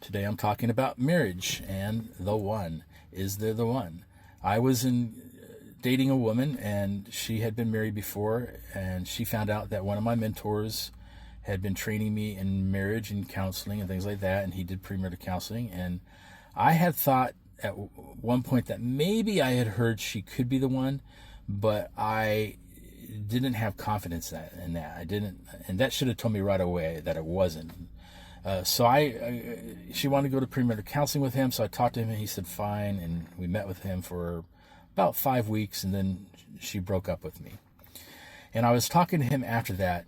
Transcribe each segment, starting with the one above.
Today I'm talking about marriage and the one. Is there the one? I was dating a woman, and she had been married before, and she found out that one of my mentors had been training me in marriage and counseling and things like that, and he did premarital counseling. And I had thought at one point that maybe I had heard she could be the one, but I didn't have confidence in that. I didn't, and that should have told me right away that it wasn't. So she wanted to go to premarital counseling with him, so I talked to him, and he said fine, and we met with him for about 5 weeks, and then she broke up with me. And I was talking to him after that,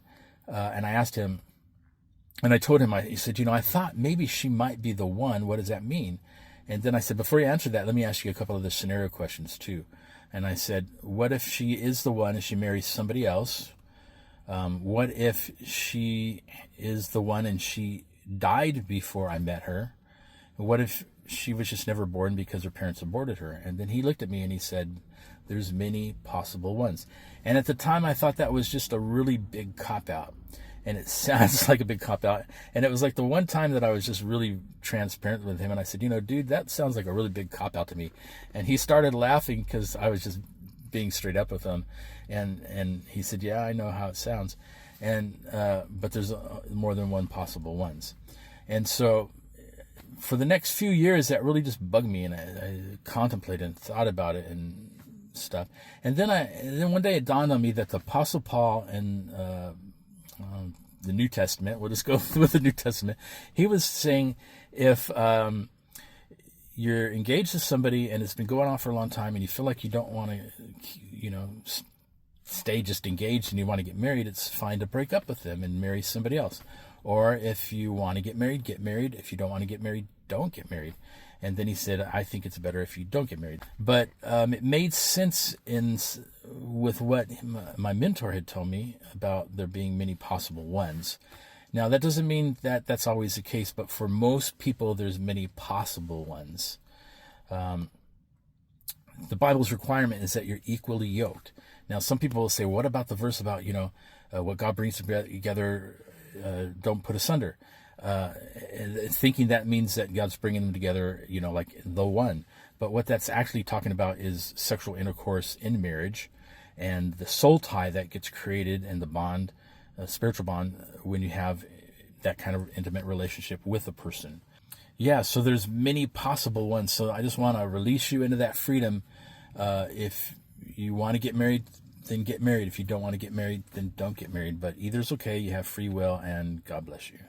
and I asked him, and I told him, he said, I thought maybe she might be the one. What does that mean? And then I said, before you answer that, let me ask you a couple of the scenario questions too. And I said, what if she is the one and she marries somebody else? What if she is the one and she died before I met her? What if she was just never born because her parents aborted her? And then he looked at me and he said, there's many possible ones. And at the time I thought that was just a really big cop-out. And it sounds like a big cop-out. And it was like the one time that I was just really transparent with him. And I said, dude, that sounds like a really big cop-out to me. And he started laughing because I was just being straight up with him. And he said, yeah, I know how it sounds. And but there's more than one possible ones. And so for the next few years, that really just bugged me. And I contemplated and thought about it and stuff. And then one day it dawned on me that the Apostle Paul in the New Testament, we'll just go with the New Testament, he was saying if you're engaged to somebody and it's been going on for a long time and you feel like you don't want to, stay just engaged and you want to get married, it's fine to break up with them and marry somebody else. Or if you want to get married, get married. If you don't want to get married, don't get married. And then he said, I think it's better if you don't get married. But it made sense with what my mentor had told me about there being many possible ones. Now, that doesn't mean that that's always the case, but for most people, there's many possible ones. The Bible's requirement is that you're equally yoked. Now, some people will say, what about the verse about, what God brings together, don't put asunder? Thinking that means that God's bringing them together, like the one. But what that's actually talking about is sexual intercourse in marriage and the soul tie that gets created and the bond, spiritual bond, when you have that kind of intimate relationship with a person. Yeah, so there's many possible ones. So I just want to release you into that freedom. If you want to get married, then get married. If you don't want to get married, then don't get married. But either's okay. You have free will, and God bless you.